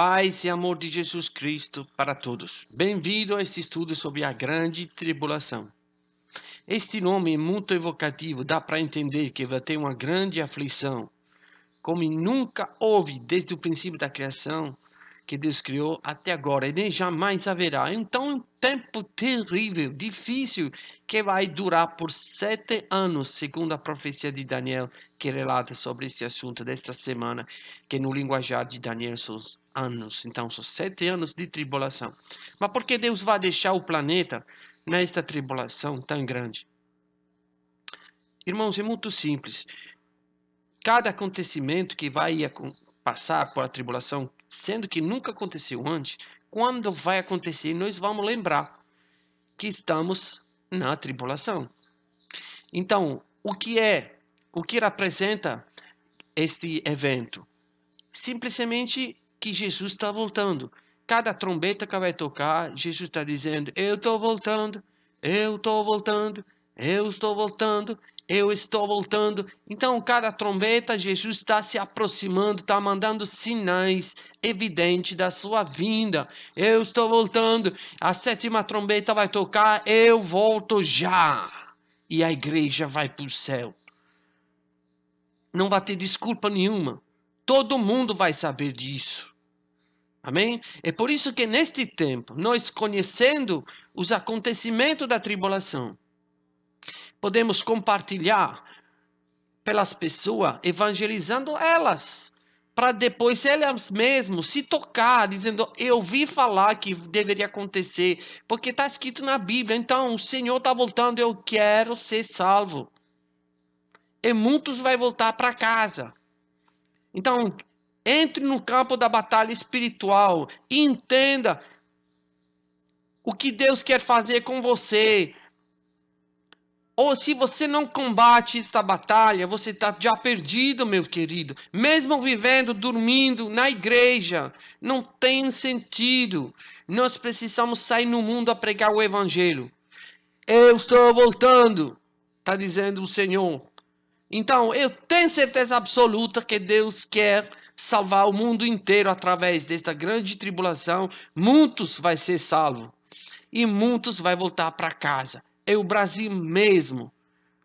Paz e amor de Jesus Cristo para todos. Bem-vindo a este estudo sobre a grande tribulação. Este nome é muito evocativo, dá para entender que vai ter uma grande aflição, como nunca houve desde o princípio da criação que Deus criou até agora, e nem jamais haverá. Então, um tempo terrível, difícil, que vai durar por 7 anos, segundo a profecia de Daniel, que relata sobre este assunto desta semana, que no linguajar de Daniel são anos. Então, são 7 anos de tribulação. Mas por que Deus vai deixar o planeta nesta tribulação tão grande? Irmãos, é muito simples. Cada acontecimento que vai passar por a tribulação, sendo que nunca aconteceu antes, quando vai acontecer, nós vamos lembrar que estamos na tribulação. Então, o que representa este evento? Simplesmente que Jesus está voltando. Cada trombeta que vai tocar, Jesus está dizendo: eu estou voltando, eu estou voltando, eu estou voltando, eu estou voltando. Então, cada trombeta, Jesus está se aproximando, está mandando sinais evidentes da sua vinda. Eu estou voltando. A 7ª trombeta vai tocar, eu volto já. E a igreja vai para o céu. Não vai ter desculpa nenhuma. Todo mundo vai saber disso. Amém? É por isso que neste tempo, nós conhecendo os acontecimentos da tribulação, podemos compartilhar pelas pessoas, evangelizando elas, para depois elas mesmas se tocar, dizendo: eu ouvi falar que deveria acontecer, porque está escrito na Bíblia, então o Senhor está voltando, eu quero ser salvo. E muitos vão voltar para casa. Então, entre no campo da batalha espiritual e entenda o que Deus quer fazer com você. Ou se você não combate esta batalha, você está já perdido, meu querido. Mesmo vivendo, dormindo na igreja, não tem sentido. Nós precisamos sair no mundo a pregar o evangelho. Eu estou voltando, está dizendo o Senhor. Então, eu tenho certeza absoluta que Deus quer salvar o mundo inteiro através desta grande tribulação. Muitos vai ser salvos e muitos vai voltar para casa. E o Brasil mesmo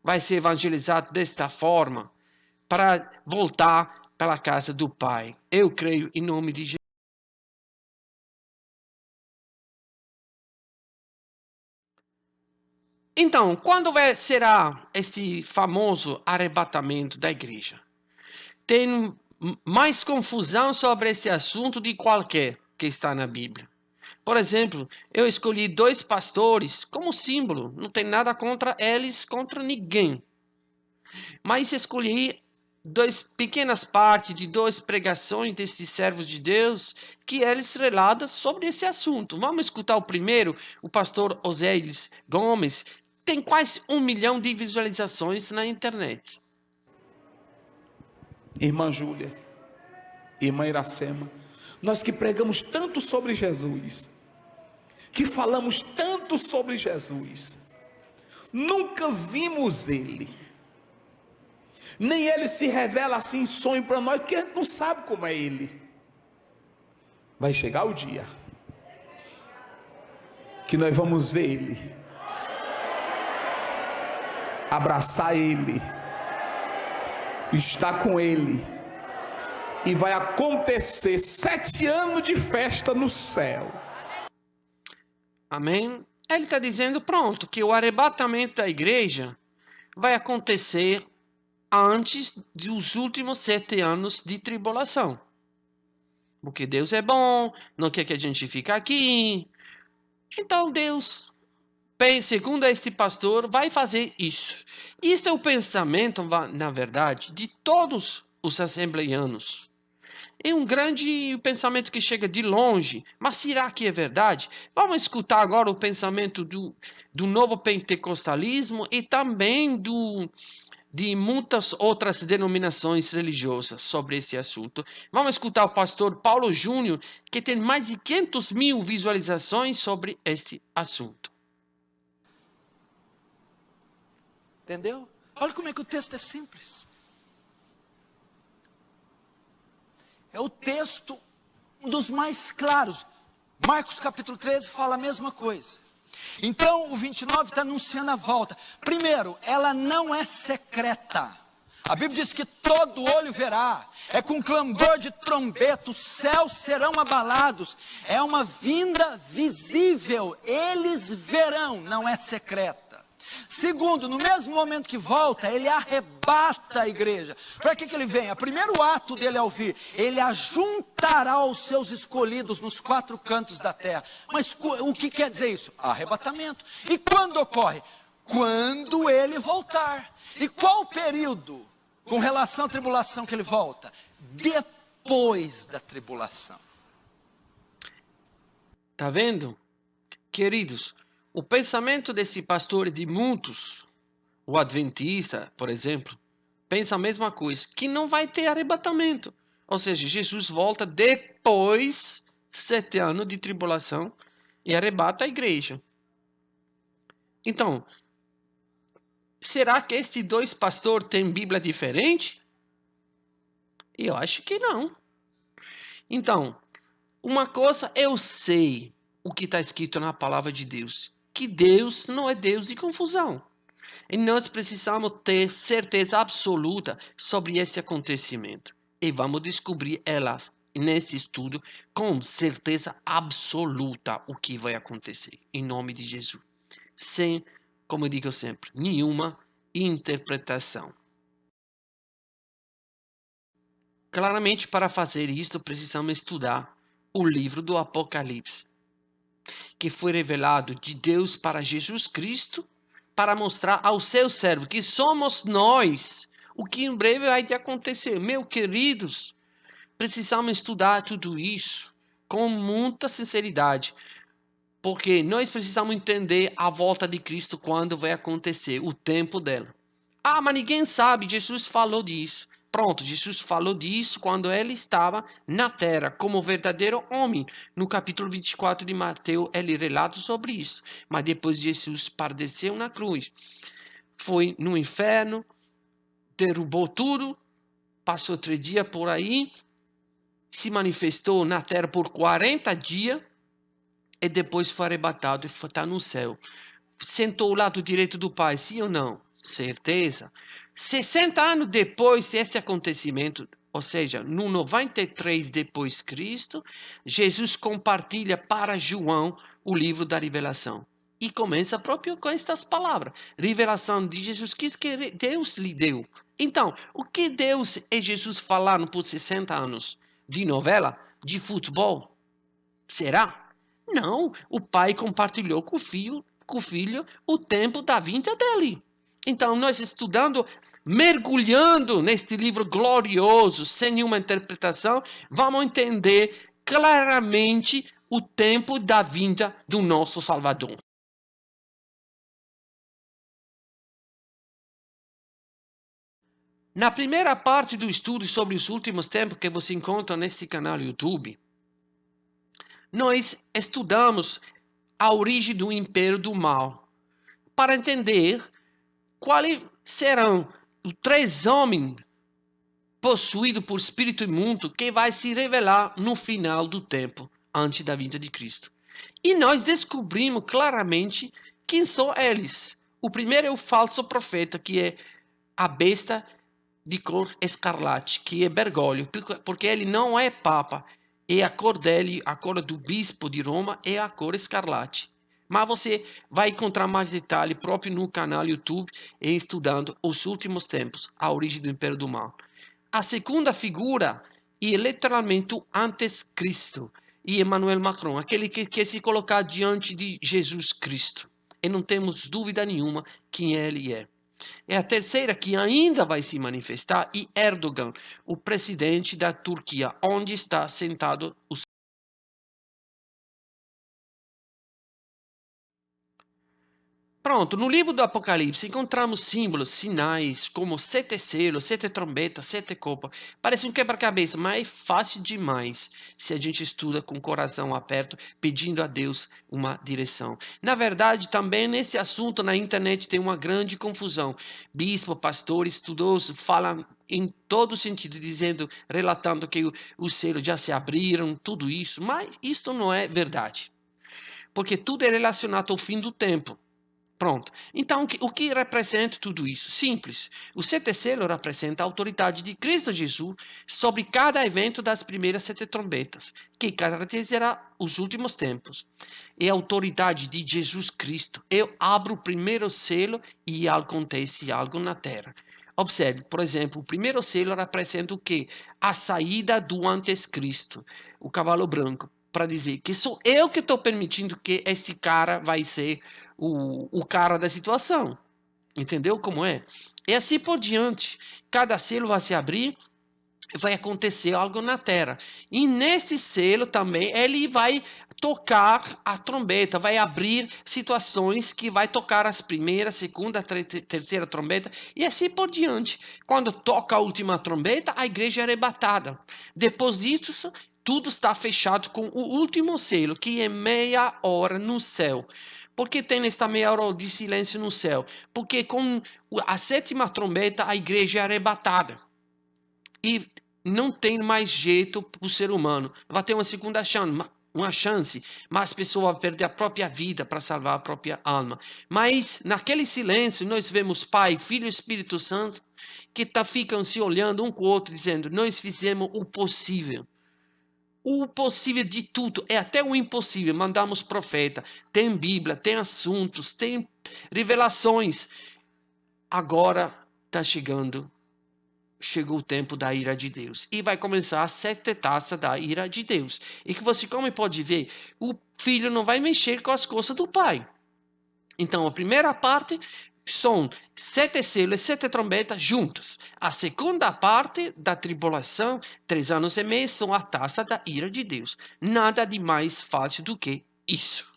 vai ser evangelizado desta forma para voltar para a casa do Pai. Eu creio em nome de Jesus. Então, quando será este famoso arrebatamento da igreja? Tem mais confusão sobre esse assunto de qualquer que está na Bíblia. Por exemplo, eu escolhi 2 pastores como símbolo. Não tem nada contra eles, contra ninguém. Mas escolhi 2 pequenas partes de 2 pregações desses servos de Deus que eles relatam sobre esse assunto. Vamos escutar o primeiro, o pastor Oséias Gomes. Tem quase 1 milhão de visualizações na internet. Irmã Júlia, irmã Iracema, nós que pregamos tanto sobre Jesus, que falamos tanto sobre Jesus, nunca vimos Ele, nem Ele se revela assim em sonho para nós, porque a gente não sabe como é Ele. Vai chegar o dia que nós vamos ver Ele, abraçar Ele, estar com Ele, e vai acontecer 7 anos de festa no céu. Amém? Ele está dizendo, pronto, que o arrebatamento da igreja vai acontecer antes dos últimos 7 anos de tribulação. Porque Deus é bom, não quer que a gente fique aqui. Então Deus, segundo este pastor, vai fazer isso. Isso é o pensamento, na verdade, de todos os assembleianos. É um grande pensamento que chega de longe, mas será que é verdade? Vamos escutar agora o pensamento do novo pentecostalismo e também de muitas outras denominações religiosas sobre esse assunto. Vamos escutar o pastor Paulo Júnior, que tem mais de 500 mil visualizações sobre este assunto. Entendeu? Olha como é que o texto é simples. É o texto um dos mais claros. Marcos capítulo 13 fala a mesma coisa. Então o 29 está anunciando a volta. Primeiro, ela não é secreta. A Bíblia diz que todo olho verá. É com clamor de trombeta, os céus serão abalados. É uma vinda visível. Eles verão, não é secreta. Segundo, no mesmo momento que volta, ele arrebata a igreja. Para que ele vem? O primeiro ato dele ao vir, ele ajuntará os seus escolhidos nos 4 cantos da terra. Mas o que quer dizer isso? Arrebatamento. E quando ocorre? Quando ele voltar. E qual o período com relação à tribulação que ele volta? Depois da tribulação. Tá vendo? Queridos, o pensamento desse pastor de muitos, o adventista, por exemplo, pensa a mesma coisa, que não vai ter arrebatamento. Ou seja, Jesus volta depois de 7 anos de tribulação e arrebata a igreja. Então, será que estes 2 pastores têm Bíblia diferente? Eu acho que não. Então, uma coisa eu sei, o que está escrito na palavra de Deus, que Deus não é Deus de confusão. E nós precisamos ter certeza absoluta sobre esse acontecimento. E vamos descobrir elas nesse estudo com certeza absoluta o que vai acontecer. Em nome de Jesus. Sem, como eu digo sempre, nenhuma interpretação. Claramente, para fazer isso, precisamos estudar o livro do Apocalipse, que foi revelado de Deus para Jesus Cristo, para mostrar ao seu servo, que somos nós, o que em breve vai acontecer. Meus queridos, precisamos estudar tudo isso com muita sinceridade, porque nós precisamos entender a volta de Cristo quando vai acontecer, o tempo dela. Ah, mas ninguém sabe, Jesus falou disso. Pronto, Jesus falou disso quando ele estava na terra, como verdadeiro homem. No capítulo 24 de Mateus, ele relata sobre isso. Mas depois Jesus padeceu na cruz. Foi no inferno, derrubou tudo, passou 3 dias por aí, se manifestou na terra por 40 dias, e depois foi arrebatado e está no céu. Sentou ao lado direito do Pai, sim ou não? Certeza. 60 anos depois desse acontecimento, ou seja, no 93 depois de Cristo, Jesus compartilha para João o livro da revelação. E começa próprio com estas palavras. Revelação de Jesus que Deus lhe deu. Então, o que Deus e Jesus falaram por 60 anos? De novela? De futebol? Será? Não, o Pai compartilhou com o filho o tempo da vinda dele. Então, nós estudando, mergulhando neste livro glorioso, sem nenhuma interpretação, vamos entender claramente o tempo da vinda do nosso Salvador. Na primeira parte do estudo sobre os últimos tempos que você encontra neste canal YouTube, nós estudamos a origem do império do mal, para entender quais serão os 3 homens possuídos por espírito imundo que vai se revelar no final do tempo, antes da vinda de Cristo. E nós descobrimos claramente quem são eles. O primeiro é o falso profeta, que é a besta de cor escarlate, que é Bergoglio, porque ele não é papa. E a cor dele, a cor do bispo de Roma, é a cor escarlate. Mas você vai encontrar mais detalhe próprio no canal YouTube e estudando os últimos tempos, a origem do Império do Mal. A segunda figura é literalmente o anticristo, e Emmanuel Macron, aquele que quer se colocar diante de Jesus Cristo. E não temos dúvida nenhuma quem ele é. É a terceira que ainda vai se manifestar, e Erdogan, o presidente da Turquia, onde está sentado o Pronto, no livro do Apocalipse encontramos símbolos, sinais, como 7 selos, 7 trombetas, 7 copas. Parece um quebra-cabeça, mas é fácil demais se a gente estuda com o coração aberto, pedindo a Deus uma direção. Na verdade, também nesse assunto na internet tem uma grande confusão. Bispo, pastor, estudioso falam em todo sentido, dizendo, relatando que os selos já se abriram, tudo isso, mas isto não é verdade, porque tudo é relacionado ao fim do tempo. Pronto. Então, o que representa tudo isso? Simples. O sete selo representa a autoridade de Cristo Jesus sobre cada evento das primeiras sete trombetas, que caracterizará os últimos tempos. É a autoridade de Jesus Cristo. Eu abro o primeiro selo e acontece algo na terra. Observe, por exemplo, o primeiro selo representa o quê? A saída do anticristo, o cavalo branco, para dizer que sou eu que estou permitindo que este cara vai ser o cara da situação. Entendeu como é? E assim por diante. Cada selo vai se abrir, vai acontecer algo na terra. E neste selo também ele vai tocar a trombeta, vai abrir situações que vai tocar as primeira, segunda, terceira trombeta e assim por diante. Quando toca a última trombeta, a igreja é arrebatada. Depois disso, tudo está fechado com o último selo, que é meia hora no céu. Por que tem esta meia hora de silêncio no céu? Porque com a sétima trombeta, a igreja é arrebatada. E não tem mais jeito para o ser humano. Vai ter uma chance, mas a pessoa vai perder a própria vida para salvar a própria alma. Mas naquele silêncio nós vemos Pai, Filho e Espírito Santo que ficam se olhando um com o outro, dizendo: nós fizemos o possível. O possível de tudo, é até o impossível. Mandamos profeta, tem Bíblia, tem assuntos, tem revelações. Agora está chegou o tempo da ira de Deus. E vai começar a sete taças da ira de Deus. E que você, como pode ver, o filho não vai mexer com as coisas do pai. Então, a primeira parte são sete selos e sete trombetas juntas. A segunda parte da tribulação, 3 anos e meio, são a taça da ira de Deus. Nada de mais fácil do que isso.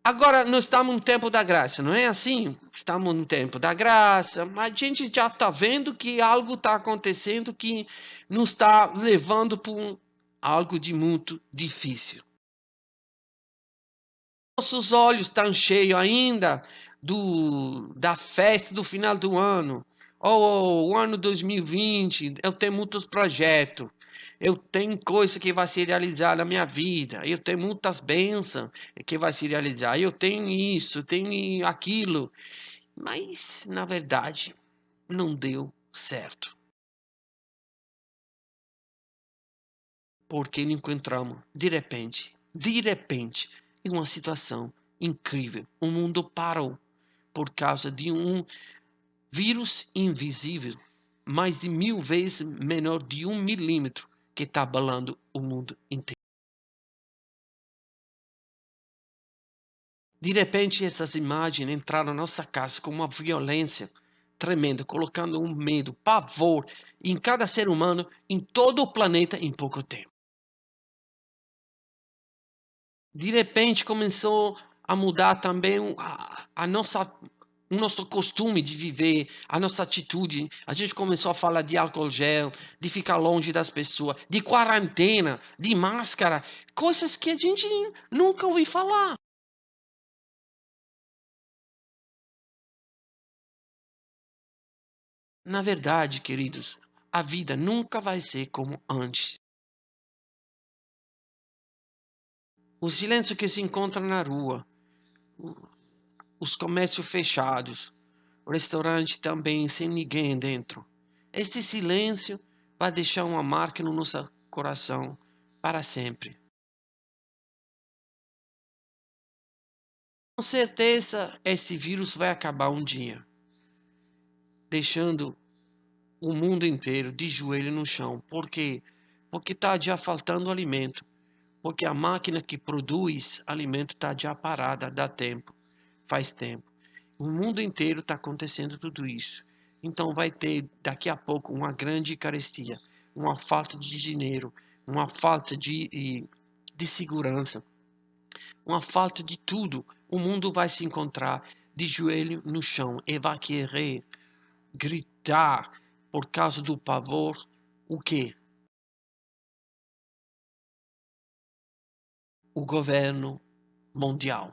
Agora, nós estamos no tempo da graça, não é assim? Estamos no tempo da graça, mas a gente já está vendo que algo está acontecendo que nos está levando para algo de muito difícil. Nossos olhos estão cheios ainda da festa do final do ano. O ano 2020, eu tenho muitos projetos. Eu tenho coisa que vai se realizar na minha vida. Eu tenho muitas bênçãos que vai se realizar. Eu tenho isso, tenho aquilo. Mas, na verdade, não deu certo. Porque nos encontramos, de repente, em uma situação incrível. O mundo parou por causa de um vírus invisível, mais de 1000 vezes menor de 1 milímetro, que está abalando o mundo inteiro. De repente, essas imagens entraram na nossa casa com uma violência tremenda, colocando um medo, pavor em cada ser humano, em todo o planeta, em pouco tempo. De repente, começou a mudar também o nosso costume de viver, a nossa atitude. A gente começou a falar de álcool gel, de ficar longe das pessoas, de quarentena, de máscara, coisas que a gente nunca ouviu falar. Na verdade, queridos, a vida nunca vai ser como antes. O silêncio que se encontra na rua, os comércios fechados, o restaurante também sem ninguém dentro. Este silêncio vai deixar uma marca no nosso coração para sempre. Com certeza, esse vírus vai acabar um dia, deixando o mundo inteiro de joelho no chão. Por quê? Porque está já faltando alimento. Porque a máquina que produz alimento está já parada, dá tempo, faz tempo. O mundo inteiro está acontecendo tudo isso. Então vai ter daqui a pouco uma grande carestia, uma falta de dinheiro, uma falta de segurança, uma falta de tudo. O mundo vai se encontrar de joelho no chão e vai querer gritar por causa do pavor. O quê? O governo mundial.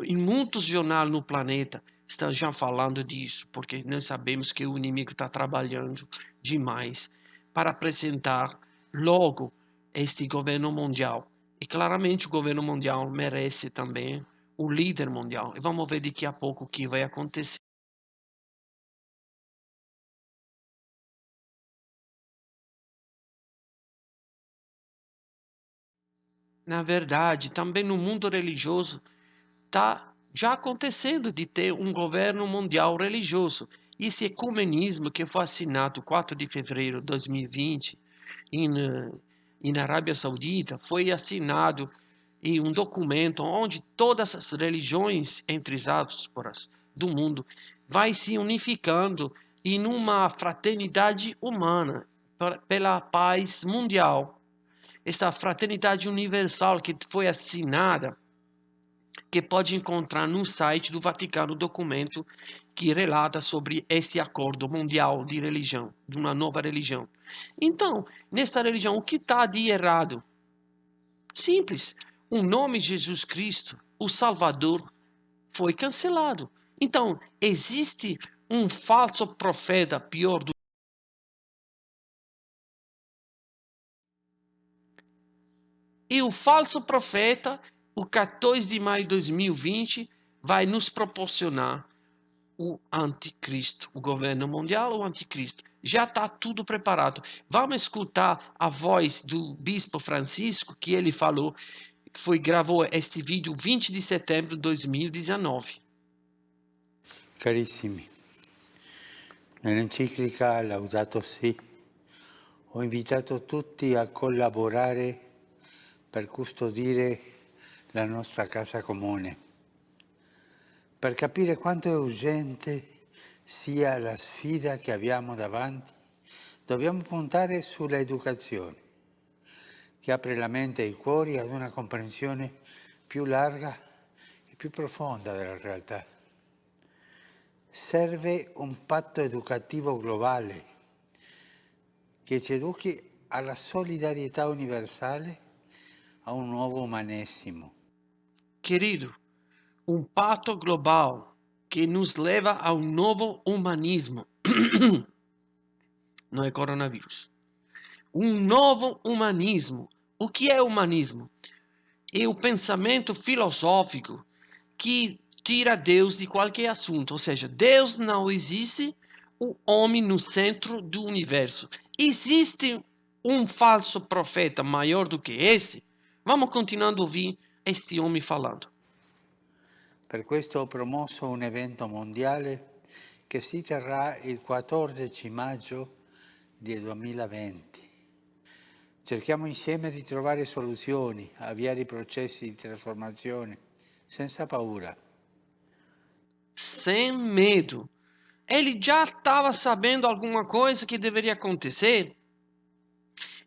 Em muitos jornais no planeta estão já falando disso, porque nós sabemos que o inimigo está trabalhando demais para apresentar logo este governo mundial. E claramente o governo mundial merece também o líder mundial. E vamos ver daqui a pouco o que vai acontecer. Na verdade, também no mundo religioso, está já acontecendo de ter um governo mundial religioso. Esse ecumenismo que foi assinado 4 de fevereiro de 2020 na Arábia Saudita foi assinado em um documento onde todas as religiões, entre aspas, do mundo vai se unificando em uma fraternidade humana pela paz mundial. Esta fraternidade universal que foi assinada, que pode encontrar no site do Vaticano documento que relata sobre este acordo mundial de religião, de uma nova religião. Então, nesta religião, o que está de errado? Simples. O nome de Jesus Cristo, o Salvador, foi cancelado. Então, existe um falso profeta pior do E o falso profeta, o 14 de maio de 2020, vai nos proporcionar o anticristo, o governo mundial, o anticristo. Já está tudo preparado. Vamos escutar a voz do bispo Francisco, que ele falou, que gravou este vídeo 20 de setembro de 2019. Carissimi, nell'enciclica Laudato Si ho invitato tutti a collaborare per custodire la nostra casa comune, per capire quanto è urgente sia la sfida che abbiamo davanti. Dobbiamo puntare sulla educazione, che apre la mente e i cuori ad una comprensione più larga e più profonda della realtà. Serve un patto educativo globale che ci educhi alla solidarietà universale, a un nuovo umanesimo. Querido, um pacto global que nos leva a um novo humanismo. Não é coronavírus. Um novo humanismo. O que é humanismo? É o pensamento filosófico que tira Deus de qualquer assunto. Ou seja, Deus não existe, o homem no centro do universo. Existe um falso profeta maior do que esse? Vamos continuando a ouvir este homem falando. Per questo ho promosso un evento mondiale che si terrà il 14 maggio del 2020. Cerchiamo insieme di trovare soluzioni, avviare i processi di trasformazione, senza paura. Sem medo. Ele já estava sabendo alguma coisa que deveria acontecer.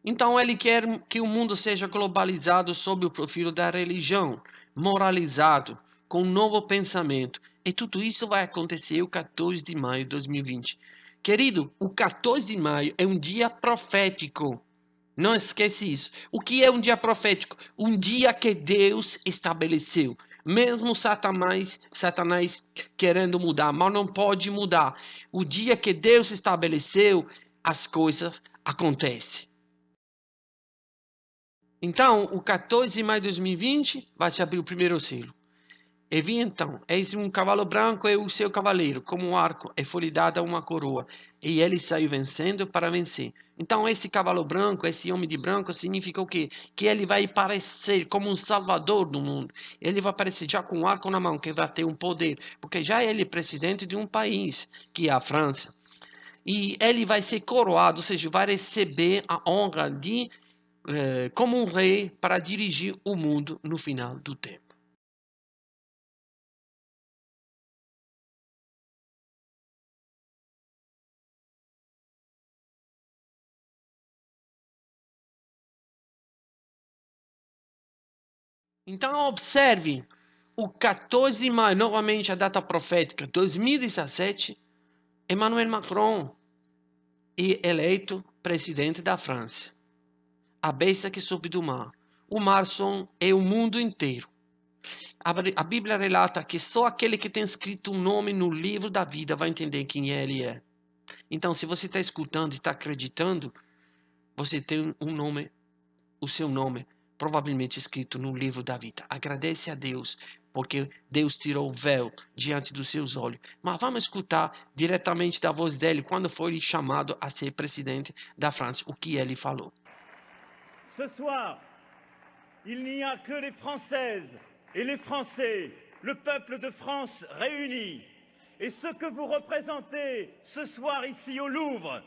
Então ele quer que o mundo seja globalizado sob o perfil da religião, moralizado, com um novo pensamento. E tudo isso vai acontecer o 14 de maio de 2020. Querido, o 14 de maio é um dia profético. Não esquece isso. O que é um dia profético? Um dia que Deus estabeleceu. Mesmo Satanás querendo mudar, mas não pode mudar. O dia que Deus estabeleceu, as coisas acontecem. Então, o 14 de maio de 2020, vai se abrir o primeiro selo. E vi então, eis um cavalo branco e o seu cavaleiro, como um arco, e foi-lhe dada uma coroa. E ele saiu vencendo para vencer. Então, esse cavalo branco, esse homem de branco, significa o quê? Que ele vai aparecer como um salvador do mundo. Ele vai aparecer já com um arco na mão, que vai ter um poder. Porque já ele é presidente de um país, que é a França. E ele vai ser coroado, ou seja, vai receber a honra de como um rei para dirigir o mundo no final do tempo. Então observe, o 14 de maio, novamente a data profética, 2017, Emmanuel Macron é eleito presidente da França. A besta que sobe do mar. O mar é o mundo inteiro. A Bíblia relata que só aquele que tem escrito um nome no livro da vida vai entender quem ele é. Então, se você está escutando e está acreditando, você tem um nome, o seu nome, provavelmente escrito no livro da vida. Agradece a Deus, porque Deus tirou o véu diante dos seus olhos. Mas vamos escutar diretamente da voz dele, quando foi chamado a ser presidente da França, o que ele falou. Ce soir, il n'y a que les Françaises et les Français, le peuple de France réuni. Et ce que vous représentez ce soir ici au Louvre,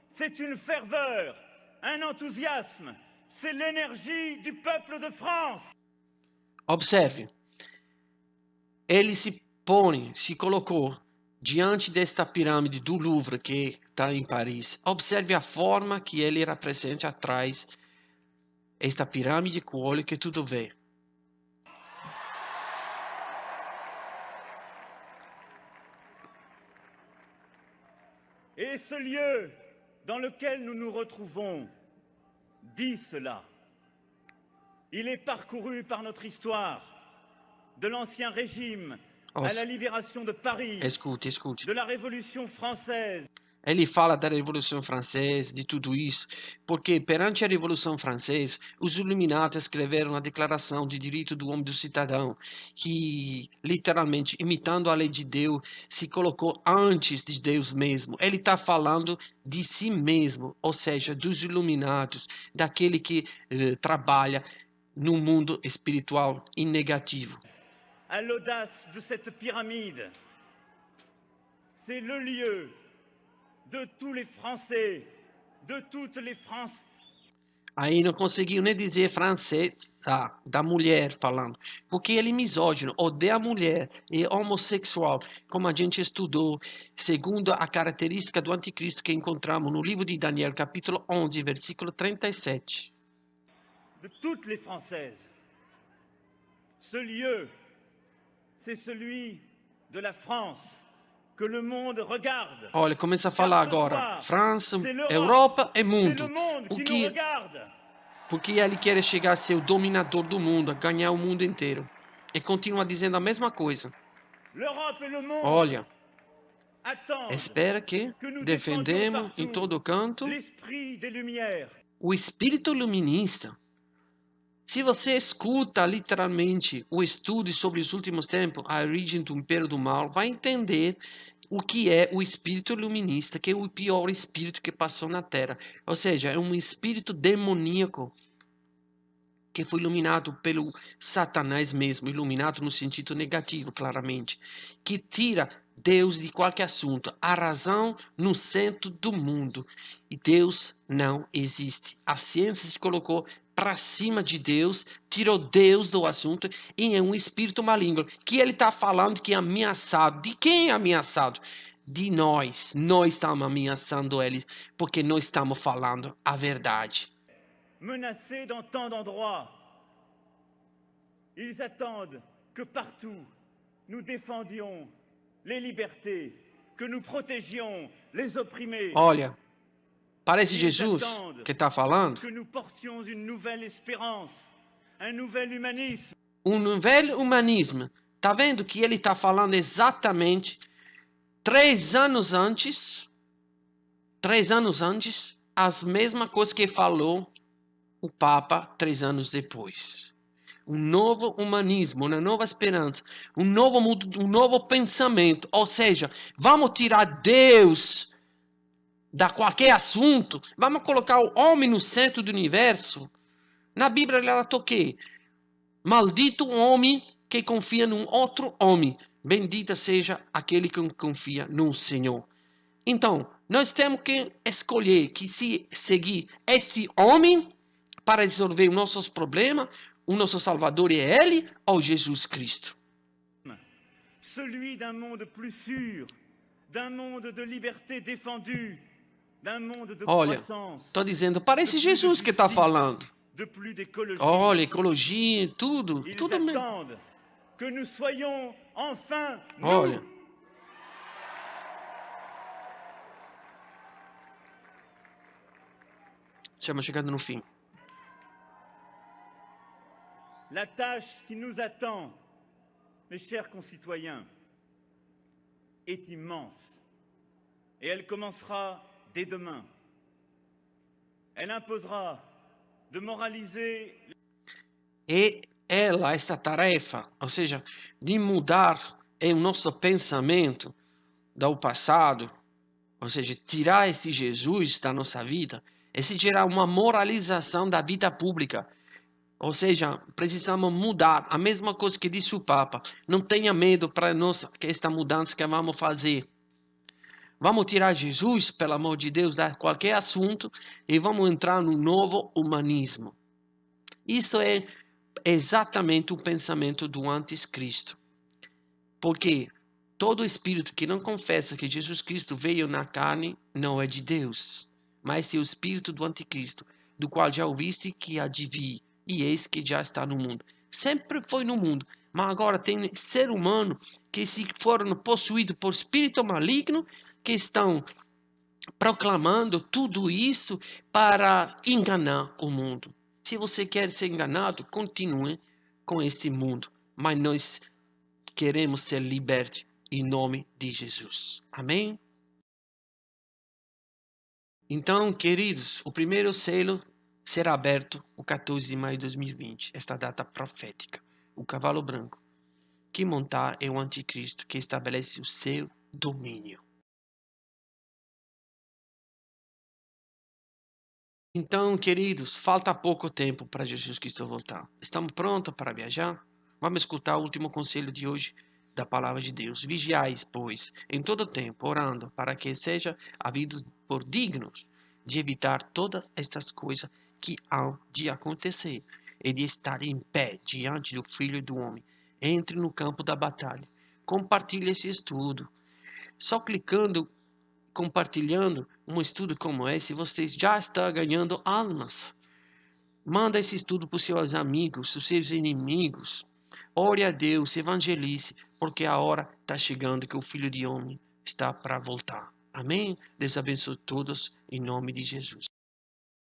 c'est une ferveur, un enthousiasme, c'est l'énergie du peuple de France. Observe, ele se colocou diante desta pirâmide do Louvre que está em Paris. Observe a forma que ele era presente atrás, esta pirâmide com o olho que tudo vê. Et ce lieu dans lequel nous nous retrouvons dit cela. Il est parcouru par notre histoire, de l'Ancien Régime à la libération de Paris, Escute, escute. de la Révolution française. Ele fala da Revolução Francesa, de tudo isso, porque perante a Revolução Francesa, os Illuminati escreveram a Declaração de Direito do Homem e do Cidadão, que, literalmente, imitando a lei de Deus, se colocou antes de Deus mesmo. Ele está falando de si mesmo, ou seja, dos Illuminados, daquele que trabalha no mundo espiritual e negativo. À l'audace de cette pyramide, c'est le lieu de tous les Français, de toutes les Françaises. Aí não conseguiu nem dizer francesa, da mulher falando, porque ele é misógino, odeia a mulher, é homossexual, como a gente estudou, segundo a característica do anticristo que encontramos no livro de Daniel, capítulo 11, versículo 37. De toutes les Françaises. Ce lieu, c'est celui de la France, que le monde regarde. Olha, começa a falar agora, França, Europa e mundo. Porque ele quer chegar a ser o dominador do mundo, a ganhar o mundo inteiro. E continua dizendo a mesma coisa. Olha, espera que defendemos em todo canto o espírito iluminista. Se você escuta literalmente o estudo sobre os últimos tempos, a origem do império do mal, vai entender o que é o espírito iluminista, que é o pior espírito que passou na Terra. Ou seja, é um espírito demoníaco que foi iluminado pelo Satanás mesmo, iluminado no sentido negativo, claramente, que tira Deus de qualquer assunto, a razão no centro do mundo. E Deus não existe. A ciência se colocou para cima de Deus, tirou Deus do assunto e é um espírito maligno que ele está falando que é ameaçado. De quem é ameaçado? De nós. Nós estamos ameaçando ele porque nós estamos falando a verdade. Menacés dans tant d'endroits, ils attendent que partout nous défendions les libertés, que nous protégions les opprimés. Olha, parece Jesus que está falando. Que nous portions une nouvelle espérance, un nouvel humanisme. Um novo humanismo. Tá vendo que ele está falando exatamente 3 anos antes, as mesmas coisas que falou o Papa 3 anos depois. Um novo humanismo, uma nova esperança, um novo mundo, um novo pensamento. Ou seja, vamos tirar Deus da qualquer assunto, vamos colocar o homem no centro do universo. Na Bíblia ela toquei. Maldito o homem que confia num outro homem. Bendita seja aquele que confia no Senhor. Então, nós temos que escolher que se seguir este homem para resolver os nossos problemas, o nosso Salvador é Ele ou Jesus Cristo? Celui d'un monde plus sûr, d'un monde de liberté défendue, d'un monde de croissance. Estou dizendo, parece Jesus que está falando. De plus d'écologie. Olha, ecologia, tudo mesmo. Que nous soyons enfin Olha. Estamos chegando no fim. La tâche qui nous attend mes chers concitoyens, est immense. Et elle commencera dès demain. Elle imposera de moraliser. E esta tarefa, ou seja, de mudar o nosso pensamento do passado, ou seja, tirar esse Jesus da nossa vida, e se gerar uma moralização da vida pública. Ou seja, precisamos mudar. A mesma coisa que disse o Papa. Não tenha medo para nós que esta mudança que vamos fazer. Vamos tirar Jesus, pelo amor de Deus, de qualquer assunto e vamos entrar no novo humanismo. Isto é exatamente o pensamento do anticristo. Porque todo espírito que não confessa que Jesus Cristo veio na carne não é de Deus, mas é o espírito do anticristo, do qual já ouviste que há de vir, e eis que já está no mundo. Sempre foi no mundo, mas agora tem ser humano que se foram possuídos por espírito maligno, que estão proclamando tudo isso para enganar o mundo. Se você quer ser enganado, continue com este mundo, mas nós queremos ser libertos em nome de Jesus. Amém? Então, queridos, o primeiro selo será aberto o 14 de maio de 2020, esta data profética. O cavalo branco que montar é o anticristo que estabelece o seu domínio. Então, queridos, falta pouco tempo para Jesus Cristo voltar. Estamos prontos para viajar? Vamos escutar o último conselho de hoje da palavra de Deus. Vigiais, pois, em todo tempo, orando, para que seja havido por dignos de evitar todas estas coisas que hão de acontecer e de estar em pé diante do Filho do Homem. Entre no campo da batalha. Compartilhe esse estudo. Só compartilhando um estudo como esse, vocês já estão ganhando almas. Manda esse estudo para os seus amigos, os seus inimigos. Ore a Deus, evangelize, porque a hora está chegando que o Filho de Homem está para voltar. Amém? Deus abençoe todos, em nome de Jesus.